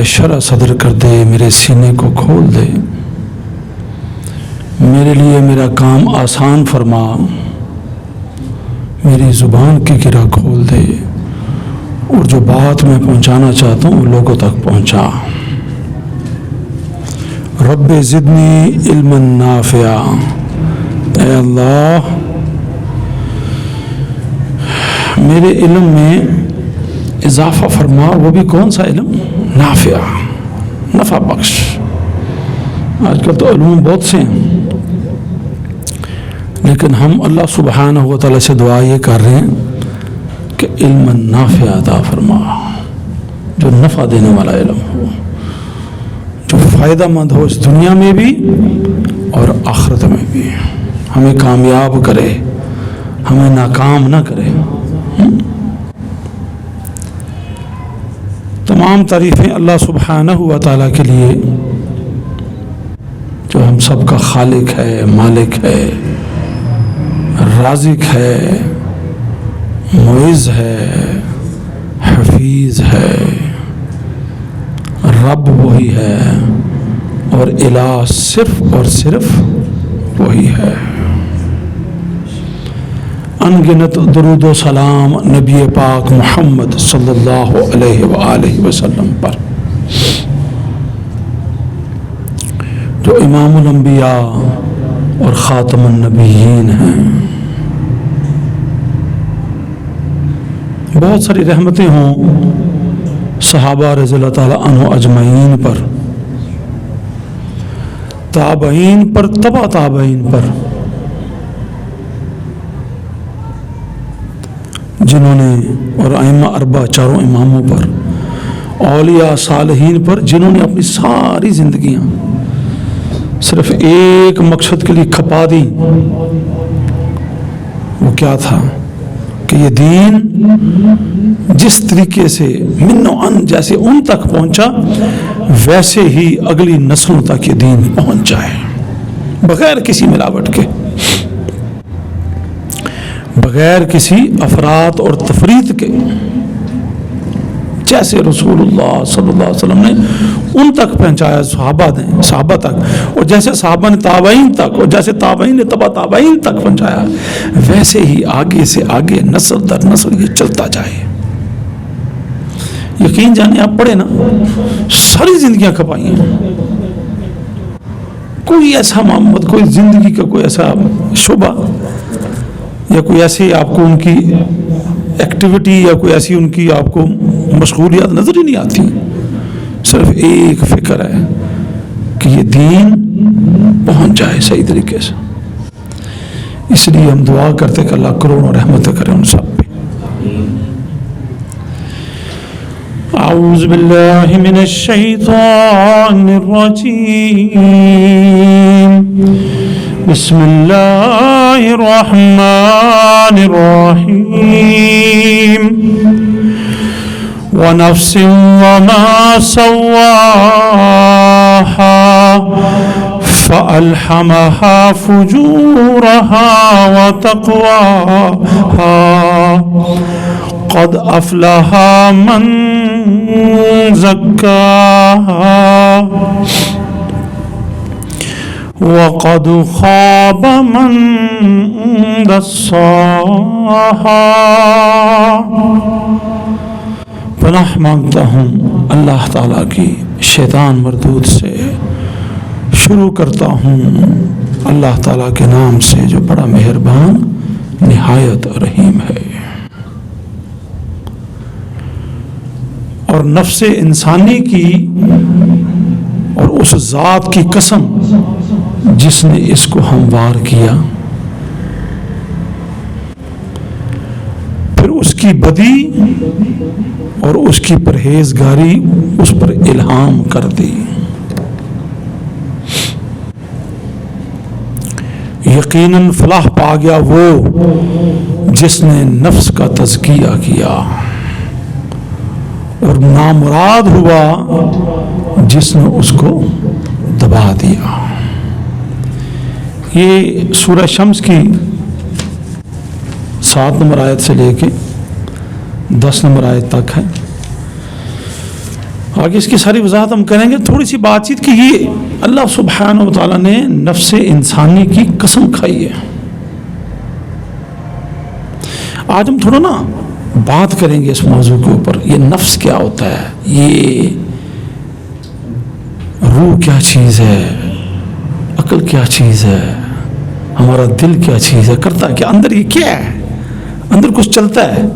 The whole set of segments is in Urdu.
شرح صدر کر دے، میرے سینے کو کھول دے، میرے لیے میرا کام آسان فرما، میری زبان کی گرہ کھول دے، اور جو بات میں پہنچانا چاہتا ہوں وہ لوگوں تک پہنچا۔ رب زدنی علما نافعا، اے اللہ میرے علم میں اضافہ فرما، وہ بھی کون سا علم؟ نافع، نفع بخش۔ آج کل تو علوم بہت سے ہیں، لیکن ہم اللہ سبحانہ و تعالیٰ سے دعا یہ کر رہے ہیں کہ علم نافع عطا فرما، جو نفع دینے والا علم ہو، جو فائدہ مند ہو اس دنیا میں بھی اور آخرت میں بھی، ہمیں کامیاب کرے، ہمیں ناکام نہ کرے۔ تمام تعریفیں اللہ سبحانہ و تعالیٰ کے لیے جو ہم سب کا خالق ہے، مالک ہے، رازق ہے، معز ہے، حفیظ ہے، رب وہی ہے، اور الہ صرف اور صرف وہی ہے۔ انگنت درود و سلام نبی پاک محمد صلی اللہ علیہ وآلہ وسلم پر، جو امام الانبیاء اور خاتم النبیین ہیں۔ بہت ساری رحمتیں ہوں صحابہ رضی اللہ تعالیٰ عنہ اجمعین پر، تابعین پر، تبع تابعین پر، جنہوں نے، اور ائمہ اربعہ چاروں اماموں پر، اولیاء صالحین پر، جنہوں نے اپنی ساری زندگیاں صرف ایک مقصد کے لیے کھپا دی۔ وہ کیا تھا کہ یہ دین جس طریقے سے من و ان جیسے ان تک پہنچا، ویسے ہی اگلی نسلوں تک یہ دین پہنچ جائے، بغیر کسی ملاوٹ کے، بغیر کسی افراط اور تفریط کے، جیسے رسول اللہ صلی اللہ علیہ وسلم نے ان تک پہنچایا، صحابہ تک، اور جیسے صحابہ نے تابعین تک، اور جیسے تابعین نے تبع تابعین تک پہنچایا، ویسے ہی آگے سے آگے نسل در نسل یہ چلتا جائے۔ یقین جانے، آپ پڑھے نا، ساری زندگیاں کھپائی ہیں، کوئی ایسا محمد، کوئی زندگی کا کوئی ایسا شعبہ یا کوئی ایسی آپ کو ان کی ایکٹیویٹی یا کوئی ایسی ان کی آپ کو مشغولیات نظر ہی نہیں آتی، صرف ایک فکر ہے کہ یہ دین پہنچ جائے صحیح طریقے سے۔ اس لیے ہم دعا کرتے کہ اللہ کروڑوں رحمت کرے ان سب پہ۔ اعوذ باللہ من الشیطان الرجیم، بسم اللہ الرحمن الرحیم، ونفس وما سواها فألحمها فجورها وتقواها، قد أفلح من زكاها وقد خاب من دساها۔ پناہ مانگتا ہوں اللہ تعالیٰ کی شیطان مردود سے، شروع کرتا ہوں اللہ تعالیٰ کے نام سے جو بڑا مہربان نہایت رحیم ہے۔ اور نفس انسانی کی اور اس ذات کی قسم جس نے اس کو ہموار کیا، پھر اس کی بدی اور اس کی پرہیزگاری اس پر الہام کر دی۔ یقیناً فلاح پا گیا وہ جس نے نفس کا تزکیہ کیا، اور نامراد ہوا جس نے اس کو دبا دیا۔ یہ سورہ شمس کی 7 نمبر آیت سے لے کے 10 نمبر آیت تک ہے۔ آگے اس کی ساری وضاحت ہم کریں گے. تھوڑی سی بات چیت کہ یہ اللہ سبحانہ و تعالیٰ نے نفس انسانی کی قسم کھائی ہے. آج ہم تھوڑا نا بات کریں گے اس موضوع کے اوپر. یہ نفس کیا ہوتا ہے, یہ روح کیا چیز ہے, عقل کیا چیز ہے, ہمارا دل کیا چیز ہے, کرتا کیا, اندر یہ کیا ہے, اندر کچھ چلتا ہے,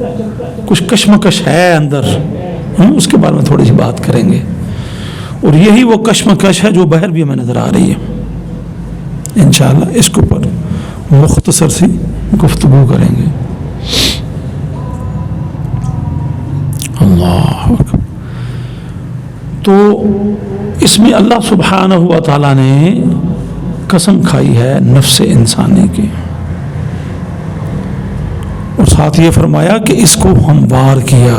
کچھ کشمکش ہے اندر. اس کے بارے میں تھوڑی سی بات کریں گے. اور یہی وہ کشمکش ہے جو باہر بھی ہمیں نظر آ رہی ہے. انشاءاللہ اس کے اوپر مختصر سی گفتگو کریں گے. اللہ اکبر. تو اس میں اللہ سبحانہ و تعالیٰ نے قسم کھائی ہے نفس انسانی کی, اور ساتھ یہ فرمایا کہ اس کو ہموار کیا.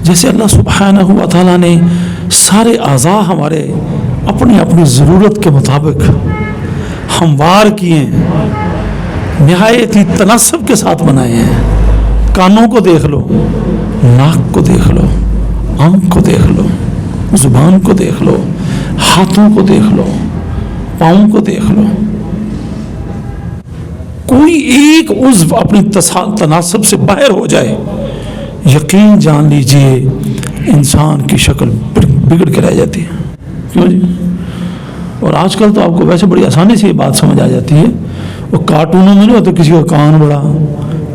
جیسے اللہ سبحانہ و تعالیٰ نے سارے اعضاء ہمارے اپنی اپنی ضرورت کے مطابق ہموار کیے, نہایت ہی تناسب کے ساتھ بنائے ہیں. کانوں کو دیکھ لو, ناک کو دیکھ لو, آنکھ کو دیکھ لو, زبان کو دیکھ لو, ہاتھوں کو دیکھ لو, پاؤں کو دیکھ لو. کوئی ایک عضو اپنی تناسب سے باہر ہو جائے, یقین جان لیجئے انسان کی شکل بگڑ کے رہ جاتی ہے. کیوں جی؟ اور آج کل تو آپ کو ویسے بڑی آسانی سے یہ بات سمجھ آ جاتی ہے. وہ کارٹونوں میں نہیں ہوتا کسی کا کان بڑا,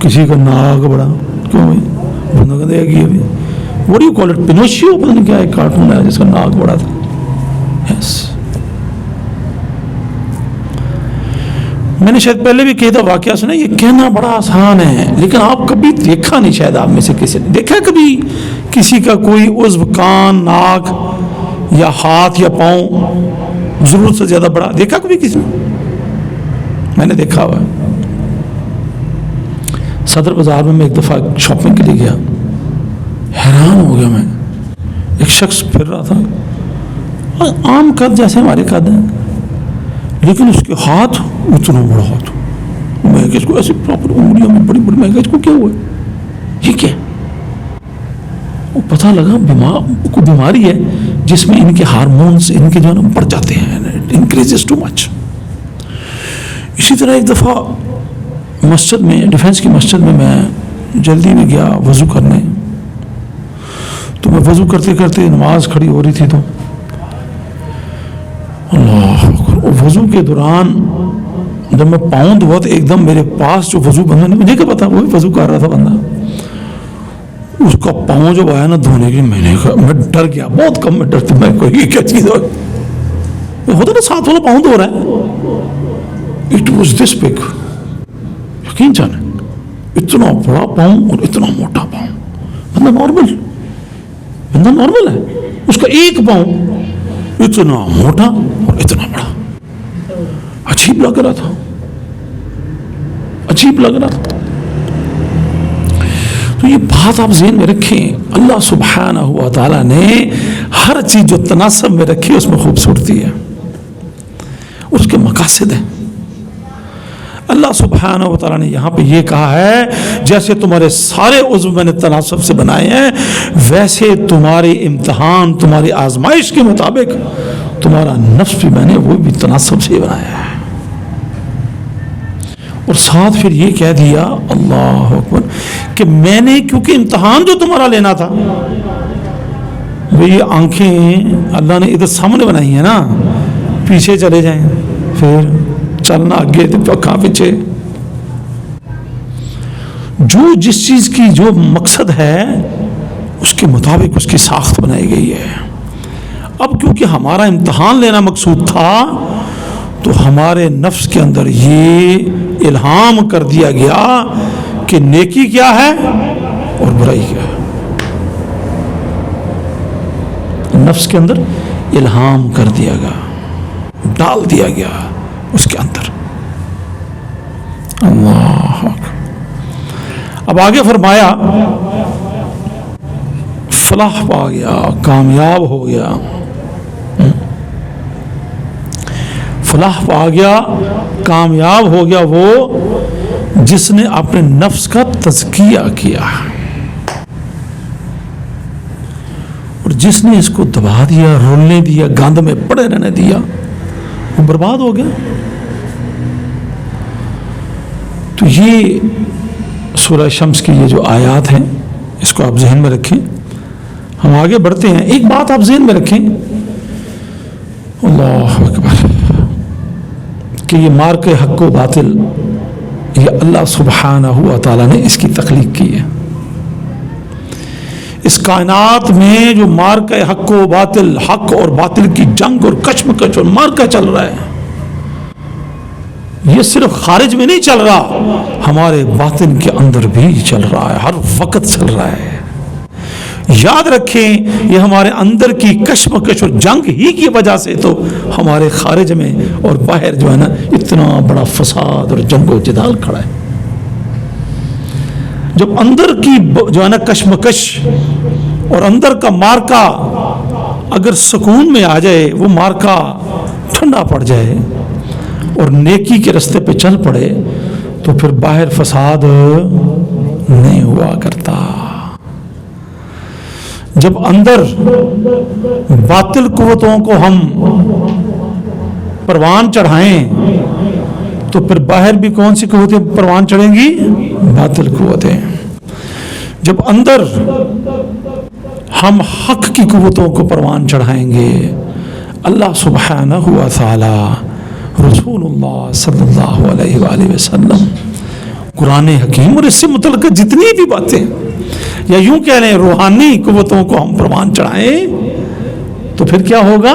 کسی کا ناک بڑا. کیوں بھائی, بندہ کہتے ہیں کہ ابھی what do you call it, پینوشیو, پتہ نہیں کیا ایک کارٹون ہے جس کا ناک بڑا تھا. یس, میں نے شاید پہلے بھی کہا تھا واقعہ سنا. یہ کہنا بڑا آسان ہے, لیکن آپ کبھی دیکھا نہیں, شاید آپ میں سے کسی نے دیکھا کبھی کسی کا کوئی عضو, کان, ناک یا ہاتھ یا پاؤں ضرورت سے زیادہ بڑا دیکھا کبھی کسی نے؟ میں نے دیکھا ہوا. صدر بازار میں ایک دفعہ شاپنگ کے لیے گیا, حیران ہو گیا میں. ایک شخص پھر رہا تھا, عام قد جیسے ہمارے قد ہیں, لیکن اس کے ہاتھ اتنا بڑا ہاتھ. میں کہ اس کو ایسے پراپر انگلیوں میں بڑی بڑی, میں کہ اس کو کیا ہوا ہے, یہ کیا؟ وہ پتہ لگا کوئی بیماری ہے جس میں ان کے ہارمونز ان کے جو ہے نا بڑھ جاتے ہیں, انکریزز ٹو مچ. اسی طرح ایک دفعہ مسجد میں, ڈیفینس کی مسجد میں جلدی میں گیا وضو کرنے. تو میں وضو کرتے کرتے, نماز کھڑی ہو رہی تھی, تو اللہ اکبر, وضو کے دوران جب میں پاؤں دھوا تو ایک دم میرے پاس جو وضو بندہ نے, مجھے کیا پتا وہی وضو کر رہا تھا بندہ, اس کا پاؤں جب آیا نا دھونے کے, میں ڈر گیا. بہت کم میں ڈرتا, میں کوئی یہ کیا چیز ہوتا نا ساتھ والا پاؤں دھو رہا ہے. اٹ واز دس بگ, یقین جانے, اتنا بڑا پاؤں اور اتنا موٹا پاؤں. بندہ نارمل ہے, اس کا ایک پاؤں اتنا موٹا اور اتنا بڑا. عجیب لگ رہا تھا, عجیب لگ رہا تھا. تو یہ بات آپ ذہن میں رکھیں, اللہ سبحانہ و تعالیٰ نے ہر چیز جو تناسب میں رکھی اس میں خوبصورتی ہے, اس کے مقاصد ہیں. اللہ سبحانہ و تعالیٰ نے یہاں پہ یہ کہا ہے جیسے تمہارے سارے عضو میں نے تناسب سے بنائے ہیں, ویسے تمہارے امتحان, تمہاری آزمائش کے مطابق تمہارا نفس بھی میں نے وہ بھی تناسب سے بنایا ہے. اور ساتھ پھر یہ کہہ دیا اللہ اکبر کہ میں نے, کیونکہ امتحان جو تمہارا لینا تھا, یہ آنکھیں اللہ نے ادھر سامنے بنائی ہیں نا, پیچھے چلے جائیں پھر چلنا آگے کہاں پیچھے. جو جس چیز کی جو مقصد ہے اس کے مطابق اس کی ساخت بنائی گئی ہے. اب کیونکہ ہمارا امتحان لینا مقصود تھا تو ہمارے نفس کے اندر یہ الہام کر دیا گیا کہ نیکی کیا ہے اور برائی کیا ہے. نفس کے اندر الہام کر دیا گیا, ڈال دیا گیا اس کے اندر. اللہ. اب آگے فرمایا فلاح پا گیا, کامیاب ہو گیا. فلاح پا گیا, کامیاب ہو گیا وہ جس نے اپنے نفس کا تزکیہ کیا. اور جس نے اس کو دبا دیا, رولنے دیا, گند میں پڑے رہنے دیا, وہ برباد ہو گیا. تو یہ سورہ شمس کی یہ جو آیات ہیں اس کو آپ ذہن میں رکھیں. ہم آگے بڑھتے ہیں. ایک بات آپ ذہن میں رکھیں, اللہ اکبر, کہ یہ مارکہ حق و باطل یہ اللہ سبحانہ و تعالیٰ نے اس کی تخلیق کی ہے. اس کائنات میں جو مارکہ حق و باطل, حق اور باطل کی جنگ اور کشمکش اور مارکہ چل رہا ہے, یہ صرف خارج میں نہیں چل رہا, ہمارے باطن کے اندر بھی چل رہا ہے, ہر وقت چل رہا ہے. یاد رکھیں, یہ ہمارے اندر کی کشمکش اور جنگ ہی کی وجہ سے تو ہمارے خارج میں اور باہر جو ہے نا اتنا بڑا فساد اور جنگ و جدال کھڑا ہے. جب اندر کی جو ہے نا کشمکش اور اندر کا مارکا اگر سکون میں آ جائے, وہ مارکا ٹھنڈا پڑ جائے اور نیکی کے راستے پہ چل پڑے, تو پھر باہر فساد نہیں ہوا کرتا. جب اندر باطل قوتوں کو ہم پروان چڑھائیں تو پھر باہر بھی کون سی قوتیں پروان چڑھیں گی؟ باطل قوتیں. جب اندر ہم حق کی قوتوں کو پروان چڑھائیں گے, اللہ سبحانہ و تعالی, رسول اللہ صلی اللہ علیہ وآلہ وسلم, قرآن حکیم اور اس سے متعلق جتنی بھی باتیں, یا یوں کہہ لیں روحانی قوتوں کو ہم پروان چڑھائیں, تو پھر کیا ہوگا؟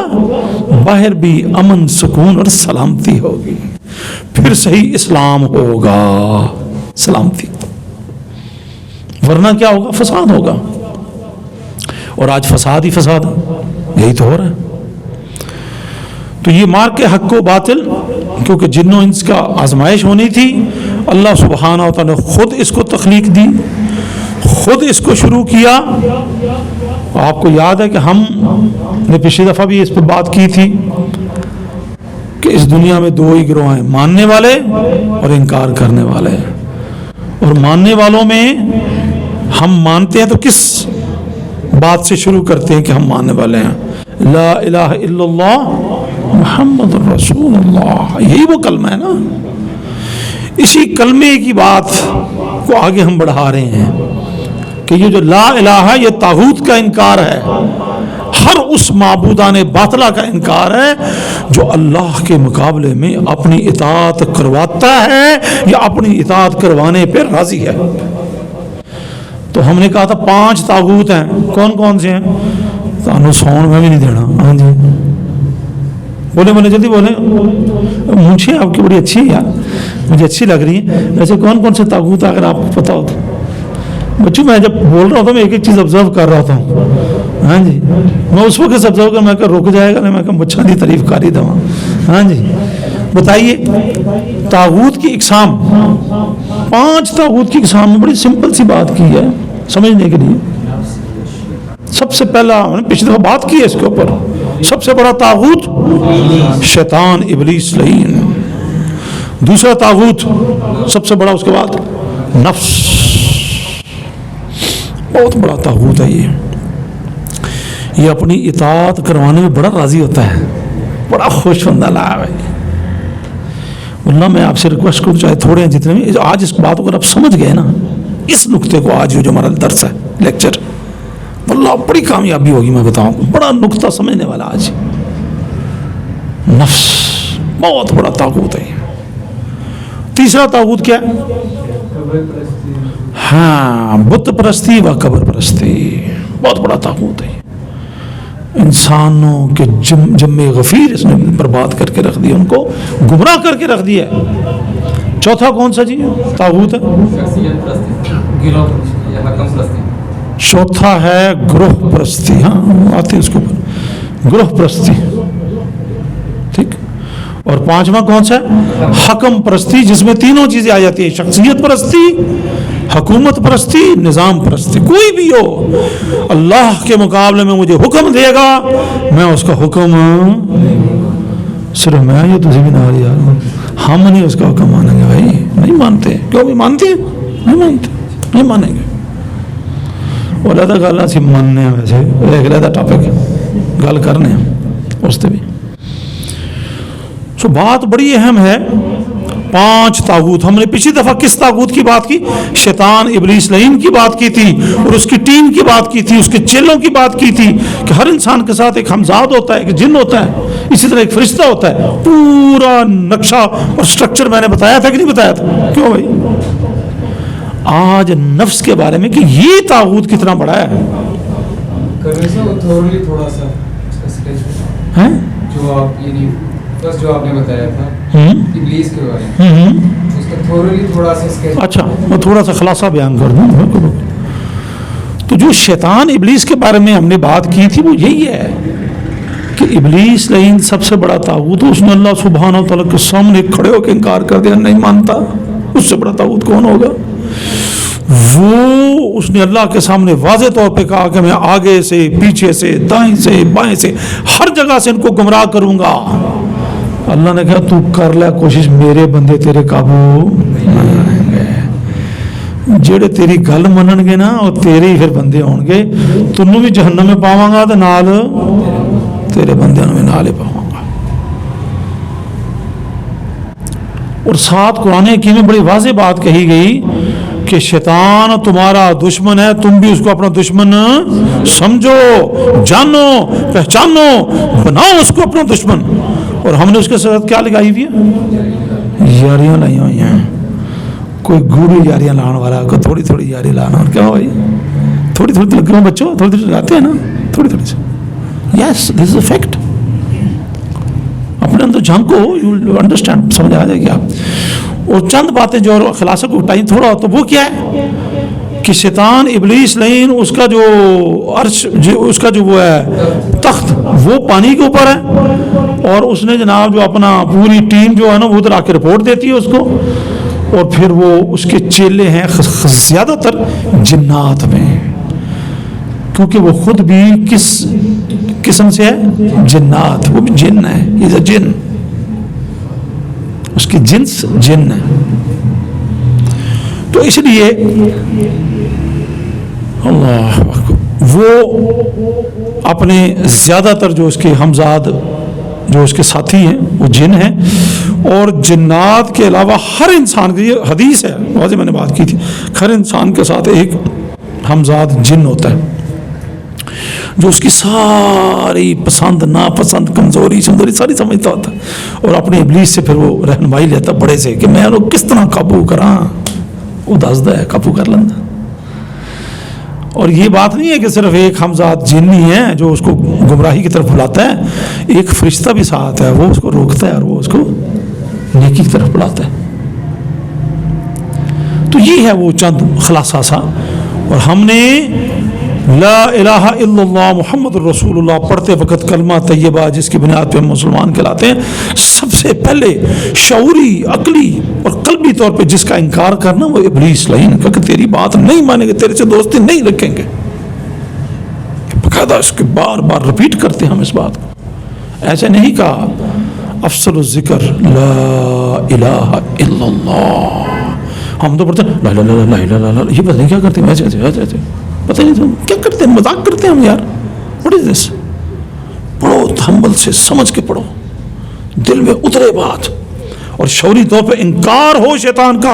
باہر بھی امن, سکون اور سلامتی ہوگی. پھر صحیح اسلام ہوگا, سلامتی. ورنہ کیا ہوگا؟ فساد ہوگا. اور آج فساد ہی فساد, یہی تو ہو رہا ہے. تو یہ مارکہ حق و باطل, کیونکہ جن و انس کا آزمائش ہونی تھی, اللہ سبحانہ و تعالیٰ نے خود اس کو تخلیق دی, خود اس کو شروع کیا. آپ کو یاد ہے کہ ہم نے پچھلی دفعہ بھی اس پہ بات کی تھی کہ اس دنیا میں دو ہی گروہ ہیں, ماننے والے اور انکار کرنے والے. اور ماننے والوں میں ہم مانتے ہیں تو کس بات سے شروع کرتے ہیں کہ ہم ماننے والے ہیں؟ لا الہ الا اللہ محمد رسول اللہ, یہی وہ کلمہ ہے نا. اسی کلمے کی بات کو آگے ہم بڑھا رہے ہیں کہ یہ جو لا الہ, یہ طاغوت کا انکار ہے, ہر اس معبودان باطلہ کا انکار ہے جو اللہ کے مقابلے میں اپنی اطاعت کرواتا ہے یا اپنی اطاعت کروانے پہ راضی ہے. تو ہم نے کہا تھا 5 طاغوت ہیں. کون کون سے ہیں؟ تانوں سون میں بھی نہیں دینا. ہاں جی, بولے بولے جلدی بولے. مجھے آپ کی بڑی اچھی ہے یار, مجھے اچھی لگ رہی ہے. ویسے کون کون سے طاغوت اگر آپ کو پتا ہو تو بچوں, میں جب بول رہا ہوتا میں ایک ایک چیز آبزرو کر رہا ہوتا ہوں. ہاں جی, میں اس وقت آبزرو کر میں کہ رک جائے گا نہیں, میں کہ مچھا دی تعریف کاری دوں. ہاں جی, بتائیے طاغوت کی اقسام, 5 طاغوت کی اقسام میں بڑی سمپل سی بات کی ہے سمجھنے کے لیے. سب سے پہلا, میں نے پچھلی دفعہ بات کی ہے اس کے اوپر, سب سے بڑا طاغوت شیطان ابلیس لعین. دوسرا طاغوت سب سے بڑا اس کے بعد نفس, بہت بڑا طاغوت ہے یہ اپنی اطاعت کروانے میں بڑا راضی ہوتا ہے, بڑا خوش بندہ لایا ہے. واللہ میں آپ سے ریکویسٹ کروں, چاہے تھوڑے ہیں جتنے بھی, آج اس بات کو اگر آپ سمجھ گئے نا, اس نقطے کو, آج جو ہمارا درس ہے لیکچر, واللہ بڑی کامیابی ہوگی. میں بتاؤں بڑا نقطہ سمجھنے والا آج. نفس بہت بڑا طاغوت ہے. تیسرا طاغوت کیا ہے؟ ہاں, بت پرستی و قبر پرستی, بہت بڑا طاغوت ہے. انسانوں کے جمع غفیر اس نے برباد کر کے رکھ دیا, ان کو گمراہ کر کے رکھ دیا. چوتھا کون سا جی طاغوت ہے؟ چوتھا ہے گروہ پرستی. ہاں آتے اس کے اوپر, گروہ پرستی. ٹھیک. اور 5واں کون سا ہے؟ حکم پرستی, جس میں تینوں چیزیں آ جاتی ہیں, شخصیت پرستی, حکومت پرستی, نظام پرستی. کوئی بھی ہو, اللہ کے مقابلے میں مجھے حکم دے گا, میں اس کا حکم, صرف میں, یہ تجھے بھی نہ یار, ہم نہیں اس کا حکم مانیں گے بھائی, نہیں مانتے. کیوں بھی مانتے ہیں؟ نہیں مانتے, نہیں مانیں گے. وہ علیحدہ گل اسی مننے ہیں، ویسے ایک علیحدہ ٹاپک گل کرنے ہیں اس سے بھی. سو بات بڑی اہم ہے. 5 طاغوت. ہم نے پچھلی دفعہ کس طاغوت کی بات کی؟ شیطان ابلیس لعین کی بات کی تھی، اور اس کی ٹیم کی بات کی تھی، اس کے چیلوں کی بات کی تھی کہ ہر انسان کے ساتھ ایک ہمزاد ہوتا ہے، ایک جن ہوتا ہے، اسی طرح ایک فرشتہ ہوتا ہے. پورا نقشہ اور سٹرکچر میں نے بتایا تھا کہ نہیں بتایا تھا؟ کیوں بھائی؟ آج نفس کے بارے میں کہ یہ طاغوت کتنا بڑا ہے. جو آپ یعنی بس جو آپ نے بتایا تھا ابلیس کے بارے میں، اس کا تھوڑا سا اسکیچ. اچھا میں تھوڑا سا خلاصہ بیان کر دوں. تو جو شیطان ابلیس کے بارے میں ہم نے بات کی تھی وہ یہی ہے کہ ابلیس لعین سب سے بڑا طاغوت. اس نے اللہ سبحانہ و تعالیٰ کے سامنے کھڑے ہو کے انکار کر دیا، نہیں مانتا. اس سے بڑا طاغوت کون ہوگا؟ وہ اس نے اللہ کے سامنے واضح طور پہ کہا کہ میں آگے سے، پیچھے سے، دائیں سے، بائیں سے، ہر جگہ سے ان کو گمراہ کروں گا. اللہ نے کہا تو کر لے کوشش، میرے بندے تیرے قابو آئیں گے. جڑے تیری گل منن گے نا وہ تیرے ہی پھر بندے ہون گے. تنوں بھی جہنم میں پاواں گا تے نال تیرے بندیاں نوں بھی نال ہی پاواں گا. اور ساتھ قرآن حکیم میں بڑی واضح بات کہی گئی کہ شیطان تمہارا دشمن ہے، تم بھی اس کو اپنا دشمن سمجھو، جانو، پہچانو، بناؤ اس کو اپنا دشمن. اور ہم نے اس کے ساتھ کیا لگائی ہوئی ہے؟ یاریاں لائی ہوئی ہیں. کوئی گوڑی یاریاں لان والا، کوئی تھوڑی تھوڑی یاری لانا. کیا بھائی؟ تھوڑی تھوڑی لگ رہا بچوں، تھوڑی تھوڑی لاتے ہیں نا، تھوڑی تھوڑی سے. یس دس از اے فیکٹ. اپنے اندر جھانکو، یو ول انڈرسٹینڈ، سمجھ آ جائے گی آپ. اور چند باتیں جو خلاصہ کو ٹائم تھوڑا ہو تو وہ کیا ہے کہ شیطان ابلیس لعین اس کا جو عرش، اس کا جو وہ ہے تخت، وہ پانی کے اوپر ہے. اور اس نے جناب جو اپنا پوری ٹیم جو ہے نا وہ ادھر آ کے رپورٹ دیتی ہے اس کو. اور پھر وہ اس کے چیلے ہیں زیادہ تر جنات میں، کیونکہ وہ خود بھی کس قسم سے ہے؟ جنات. وہ بھی جن ہے، از اے جن، اس کی جنس جن ہے. تو اس لیے اللہ وہ اپنے زیادہ تر جو اس کے ہمزاد، جو اس کے ساتھی ہیں وہ جن ہیں. اور جنات کے علاوہ ہر انسان کی، یہ حدیث ہے واضح میں نے بات کی تھی، ہر انسان کے ساتھ ایک ہمزاد جن ہوتا ہے جو اس کی ساری پسند، ناپسند، کمزوری شمزوری ساری سمجھتا ہوتا ہے. اور اپنے ابلیس سے پھر وہ رہنمائی لیتا بڑے سے کہ میں لوگ کس طرح قابو کراں. وہ دسدا ہے قابو کر لینا. اور یہ بات نہیں ہے کہ صرف ایک ہمزاد جن ہی ہے جو اس کو گمراہی کی طرف بلاتا ہے، ایک فرشتہ بھی ساتھ ہے، وہ اس کو روکتا ہے اور وہ اس کو نیکی کی طرف بلاتا ہے. تو یہ ہے وہ چند خلاصہ سا. اور ہم نے لا الہ الا اللہ محمد الرسول اللہ پڑھتے وقت کلمہ طیبہ جس کی بنیاد پہ ہم مسلمان کہلاتے ہیں، سب سے پہلے شعوری، عقلی اور قلبی طور پہ جس کا انکار کرنا وہ ابلیس لعین کا، کہ تیری بات نہیں مانیں گے، تیرے سے دوستی نہیں رکھیں گے. باقاعدہ اس کے بار بار رپیٹ کرتے ہیں ہم اس بات کو. ایسے نہیں کہا افضل الذکر لا الہ الا اللہ. ہم تو پڑھتے ہیں لا لا لا لا لا لا، یہ پتہ نہیں کیا کرتے ہیں، ایسے ایسے ایسے پتہ نہیں کیا کرتے ہیں، مذاق کرتے ہیں ہم یار. واٹ از دس؟ پڑھو ہمبل سے، سمجھ کے پڑھو، دل میں اترے بات. اور شعوری طور پہ انکار ہو شیطان کا.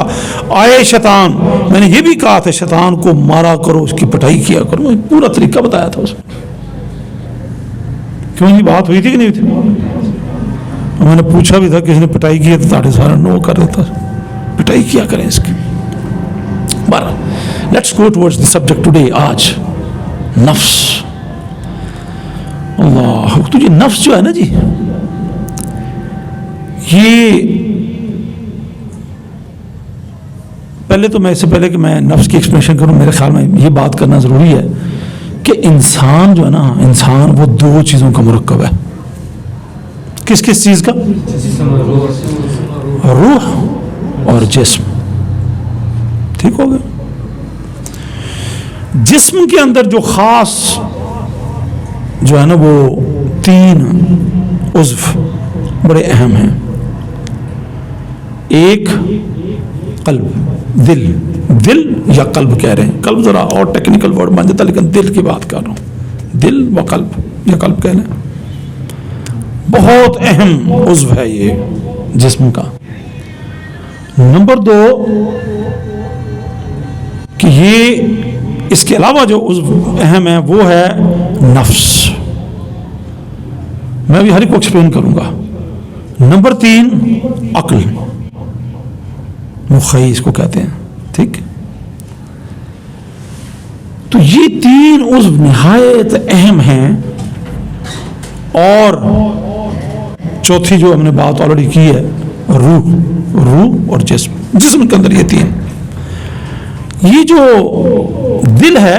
آئے شیطان، میں نے یہ بھی کہا تھا شیطان کو مارا کرو، اس کی پٹائی کیا کرو، پورا طریقہ بتایا تھا اس میں. کیوں یہ بات ہوئی تھی کہ نہیں ہوئی تھی؟ میں نے پوچھا بھی تھا کسی نے پٹائی کی ہے تو تاڑے سارا نو کر دیتا. پٹائی کیا کریں اس کی. بارہ let's go towards the subject today. آج نفس. اللہ، تو یہ نفس جو ہے نا جی، یہ پہلے تو میں اس سے پہلے کہ میں نفس کی ایکسپلینیشن کروں، میرے خیال میں یہ بات کرنا ضروری ہے کہ انسان جو ہے نا، انسان وہ دو چیزوں کا مرکب ہے. کس کس چیز کا؟ روح اور جسم. ٹھیک ہو گیا؟ جسم کے اندر جو خاص جو ہے نا وہ 3 عضو بڑے اہم ہیں. ایک قلب، دل یا قلب کہہ رہے ہیں، قلب ذرا اور ٹیکنیکل ورڈ مان جاتا، لیکن دل کی بات کر رہا ہوں، دل و قلب یا قلب کہہ رہے ہیں، بہت اہم عضو ہے یہ جسم کا۔ نمبر 2 کہ یہ اس کے علاوہ جو عضو اہم ہے وہ ہے نفس، میں بھی ہر ایک کو ایکسپلین کروں گا۔ نمبر 3 عقل، مخی اس کو کہتے ہیں، ٹھیک۔ تو یہ 3 عضو نہایت اہم ہیں، اور چوتھی جو ہم نے بات آلریڈی کی ہے، روح اور جسم کے اندر یہ 3۔ یہ جو دل ہے،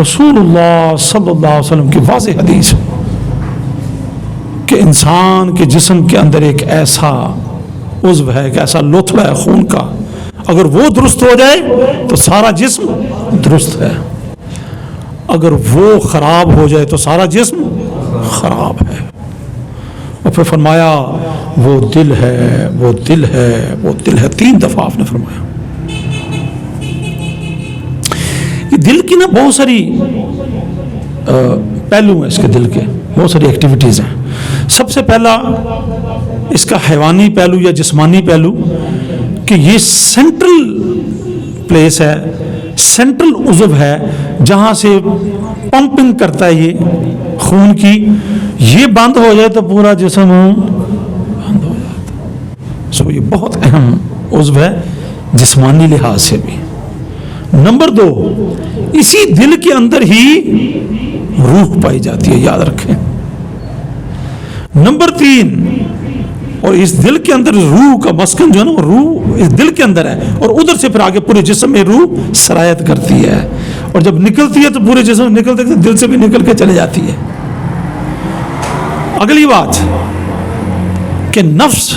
رسول اللہ صلی اللہ علیہ وسلم کی واضح حدیث کہ انسان کے جسم کے اندر ایک ایسا عضو ہے، ایک ایسا لوتھڑا ہے خون کا، اگر وہ درست ہو جائے تو سارا جسم درست ہے، اگر وہ خراب ہو جائے تو سارا جسم خراب ہے۔ اور پھر فرمایا وہ دل ہے، وہ دل ہے، وہ دل ہے، 3 دفعہ آپ نے فرمایا۔ یہ دل کی نا بہت ساری پہلو ہیں، اس کے دل کے بہت ساری ایکٹیویٹیز ہیں۔ سب سے پہلا اس کا حیوانی پہلو یا جسمانی پہلو کہ یہ سینٹرل پلیس ہے، سینٹرل عضو ہے جہاں سے پمپنگ کرتا ہے یہ خون کی، یہ بند ہو جائے تو پورا جسم بند ہو جاتا۔ سو یہ بہت اہم عضو ہے جسمانی لحاظ سے بھی۔ نمبر 2 اسی دل کے اندر ہی روح پائی جاتی ہے، یاد رکھیں۔ نمبر 3 اور اس دل کے اندر روح کا مسکن جو ہے نا، روح اس دل کے اندر ہے، اور ادھر سے پھر آگے پورے جسم میں روح سرایت کرتی ہے، اور جب نکلتی ہے تو پورے جسم نکلتے دل سے بھی نکل کے چلے جاتی ہے۔ اگلی بات کہ نفس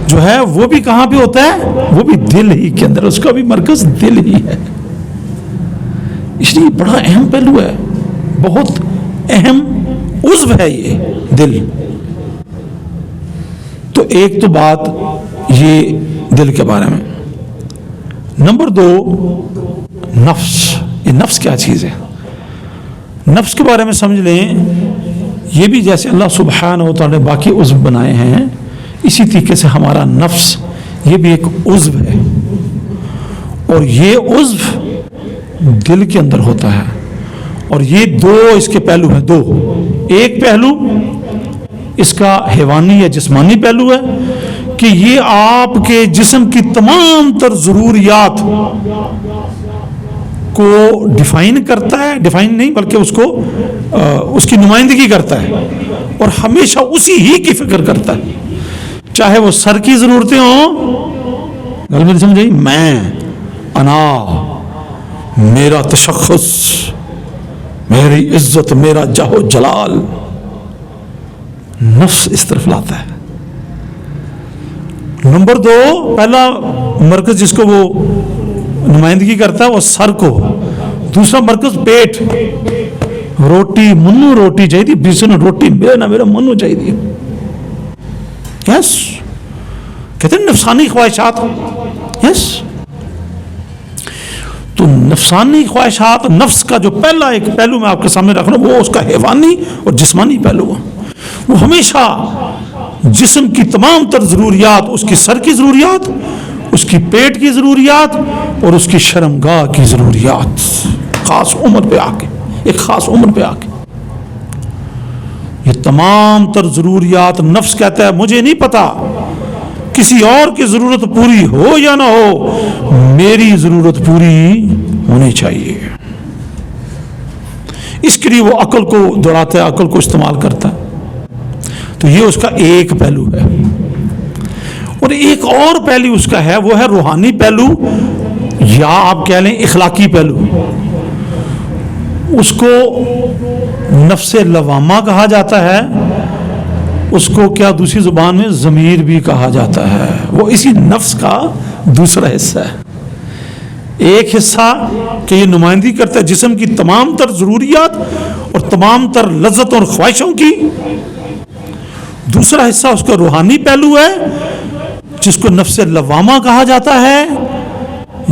جو ہے وہ بھی کہاں پہ ہوتا ہے؟ وہ بھی دل ہی کے اندر، اس کا بھی مرکز دل ہی ہے، اس لیے بڑا اہم پہلو ہے، بہت اہم عضو ہے یہ دل۔ تو ایک تو بات یہ دل کے بارے میں۔ نمبر 2 نفس، یہ نفس کیا چیز ہے؟ نفس کے بارے میں سمجھ لیں، یہ بھی جیسے اللہ سبحانہ و تعالی نے باقی عضو بنائے ہیں، اسی طریقے سے ہمارا نفس یہ بھی ایک عضو ہے، اور یہ عضو دل کے اندر ہوتا ہے، اور یہ 2 اس کے پہلو ہیں، 2۔ ایک پہلو اس کا حیوانی یا جسمانی پہلو ہے کہ یہ آپ کے جسم کی تمام تر ضروریات کو ڈیفائن کرتا ہے، ڈیفائن نہیں بلکہ اس کو اس کی نمائندگی کرتا ہے، اور ہمیشہ اسی ہی کی فکر کرتا ہے، چاہے وہ سر کی ضرورتیں ہوں، گل میری سمجھ آئی، میں، انا، میرا تشخص، میری عزت، میرا جاہ و جلال، نفس اس طرف لاتا ہے۔ نمبر 2 پہلا مرکز جس کو وہ نمائندگی کرتا ہے وہ سر کو، دوسرا مرکز پیٹ، روٹی منو روٹی چاہیے، بیسن روٹی میرا منو چاہیے، یس، کہتے ہیں نفسانی خواہشات، یس۔ تو نفسانی خواہشات، نفس کا جو پہلا ایک پہلو میں آپ کے سامنے رکھ رہا ہوں وہ اس کا حیوانی اور جسمانی پہلو ہے، وہ ہمیشہ جسم کی تمام تر ضروریات، اس کی سر کی ضروریات، اس کی پیٹ کی ضروریات اور اس کی شرمگاہ کی ضروریات، خاص عمر پہ آ کے، ایک خاص عمر پہ آ کے یہ تمام تر ضروریات نفس کہتا ہے مجھے نہیں پتا کسی اور کی ضرورت پوری ہو یا نہ ہو، میری ضرورت پوری ہونی چاہیے۔ اس کے لیے وہ عقل کو دوڑاتا ہے، عقل کو استعمال کرتا ہے۔ تو یہ اس کا ایک پہلو ہے، اور ایک اور پہلو اس کا ہے، وہ ہے روحانی پہلو، یا آپ کہہ لیں اخلاقی پہلو۔ اس کو نفس لوامہ کہا جاتا ہے، اس کو کیا دوسری زبان میں ضمیر بھی کہا جاتا ہے، وہ اسی نفس کا دوسرا حصہ ہے۔ ایک حصہ کہ یہ نمائندگی کرتا ہے جسم کی تمام تر ضروریات اور تمام تر لذت اور خواہشوں کی، دوسرا حصہ اس کا روحانی پہلو ہے جس کو نفس لوامہ کہا جاتا ہے،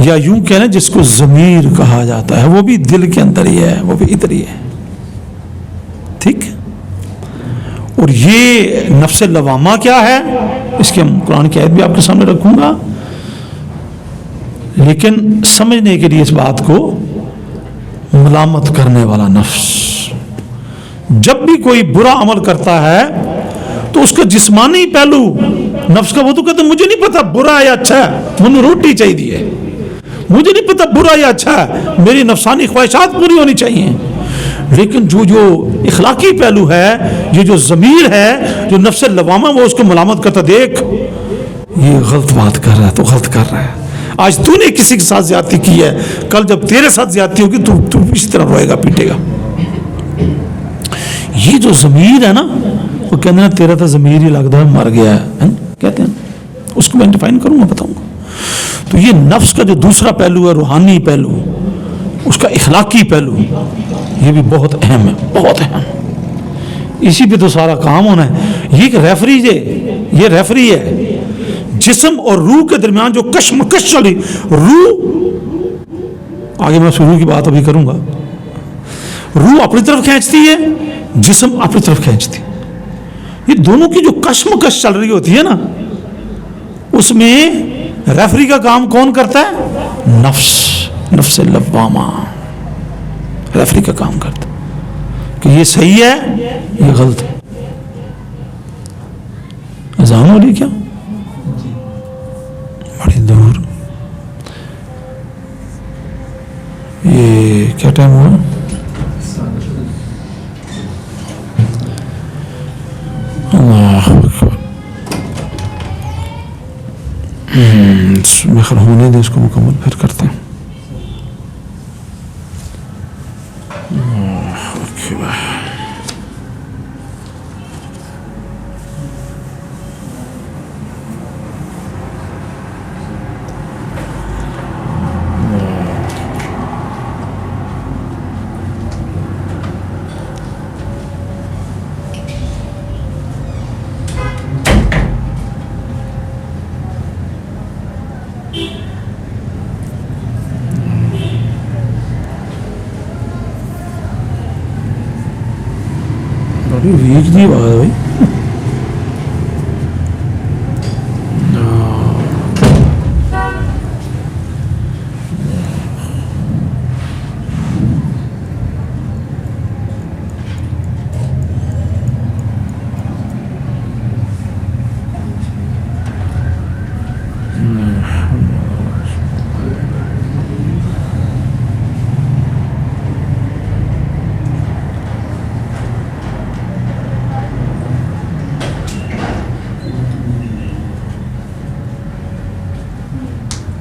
یا یوں کہہ لیں جس کو ضمیر کہا جاتا ہے، وہ بھی دل کے اندر ہی ہے، وہ بھی ادھر ہی ہے. ٹھیک. اور یہ نفس لوامہ کیا ہے، اس کی ہم قرآن کی آیت بھی آپ کے سامنے رکھوں گا، لیکن سمجھنے کے لیے اس بات کو، ملامت کرنے والا نفس. جب بھی کوئی برا عمل کرتا ہے تو اس کا جسمانی پہلو نفس کا، وہ تو کہتا ہے مجھے نہیں پتا برا یا اچھا ہے، مجھے روٹی چاہیے، مجھے نہیں پتا برا یا اچھا ہے، میری نفسانی خواہشات پوری ہونی چاہیے. لیکن جو اخلاقی پہلو ہے، یہ جو ضمیر ہے، جو نفس لوامہ، وہ اس کو ملامت کرتا، دیکھ یہ غلط بات کر رہا ہے، تو غلط کر رہا ہے. آج تو نے کسی کے ساتھ زیادتی کی ہے، کل جب تیرے ساتھ زیادتی ہوگی تو اسی طرح روئے گا، پیٹے گا. یہ جو ضمیر ہے نا، وہ کہتے ہیں تیرا تو ضمیر ہی لگتا ہے مر گیا ہے، کہتے ہیں. اس کو میں ڈیفائن کروں گا، بتاؤں گا. تو یہ نفس کا جو دوسرا پہلو ہے، روحانی پہلو، اس کا اخلاقی پہلو، یہ بھی بہت اہم ہے، بہت اہم. اسی پہ تو سارا کام ہونا ہے. یہ ایک ریفری یہ ریفری ہے. جسم اور روح کے درمیان جو کشمکش چلی، روح، آگے میں روح کی بات ابھی کروں گا، روح اپنی طرف کھینچتی ہے، جسم اپنی طرف کھینچتی. یہ دونوں کی جو کشمکش چل رہی ہوتی ہے نا، اس میں ریفری کا کام کون کرتا ہے؟ نفس لوامہ ریفری کا کام کرتا کہ یہ صحیح ہے، یہ غلط ہے. اذان ہو رہی کیا؟ بڑی دور. یہ کیا ٹائم ہوا؟ اللہ اکبر. میخر ہونے دے اس کو مکمل، پھر کرتے ہیں. ویک جی بات ہے بھائی.